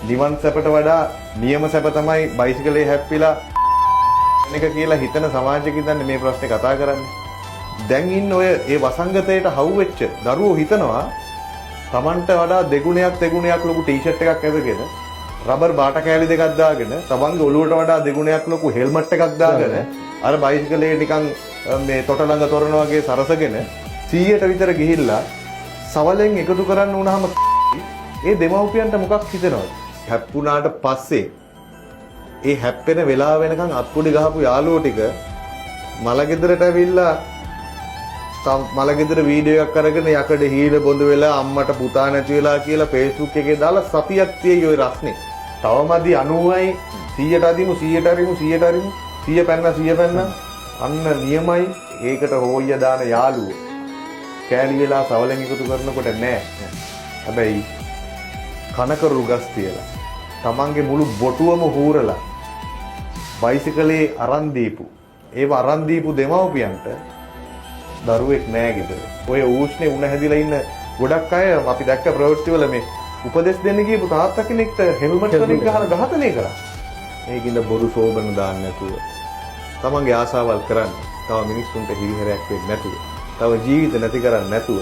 නිවන් සැපට වඩා නියම සැප තමයි බයිසිකලේ හැප්පිලා එක කියලා හිතන සමාජයක ඉඳන් මේ ප්‍රශ්නේ කතා කරන්නේ. දැන් ඉන්න ඔය ඒ වසංගතයට හවුවෙච්ච දරුවෝ හිතනවා Tamanට වඩා දෙගුණයක් ලොකු ටී-ෂර්ට් එකක් ඇඳගෙන රබර් බාට කෑලි දෙකක් දාගෙන තමන්ගේ ඔළුවට වඩා දෙගුණයක් ලොකු හෙල්මට් එකක් දාගෙන අර බයිසිකලේ නිකන් මේ තොට ළඟ තොරණ වගේ සරසගෙන 100ට විතර ගිහිල්ලා සවලෙන් එකතු කරන්න වුණාම ඒ දෙමව්පියන්ට මොකක් හිතෙනවද? හැප්පුණාට පස්සේ ඒ හැප්පෙන වෙලාව වෙනකන් අත්පොඩි ගහපු යාළුවෝ ටික මලගෙදරට ඇවිල්ලා මලගෙදර වීඩියෝ එකක් අරගෙන යකඩ හීන බොඳ වෙලා අම්මට පුතා නැති වෙලා කියලා Facebook එකේ දාලා සතියක් තියේ ඔය රස්නේ. තවමදි 90යි 100ට අදිමු 100ට අරිමු 100ට අරිමු 100 පැන්න අන්න නියමයි. ඒකට හොයය දාන යාළුවෝ කෑලි වෙලා සවලෙන් එකතු කරනකොට නෑ. හැබැයි කනකරු ගස් තියලා තමන්ගේ මුළු බොටුවම හූරලා බයිසිකලේ අරන් දීපු දෙමව්පියන්ට දරුවෙක් නෑ ගෙදර. ඔය ඌෂ්ණේ උණ හැදිලා ඉන්න ගොඩක් අය අපි දැක්ක ප්‍රවෘත්තිවල මේ උපදෙස් දෙන්න ගියපු තාත්තා කෙනෙක්ට හෙල්මට් කෙනෙක් ගහලා ඝාතනය කරා. ඒකින්ද බොරු සෝබන දාන්න නැතුව තමන්ගේ ආසාවල් කරන්න. තව මිනිස්සුන්ට හිරිහැරයක් වෙන්නේ නැතුව. තව ජීවිත නැති කරන්නේ නැතුව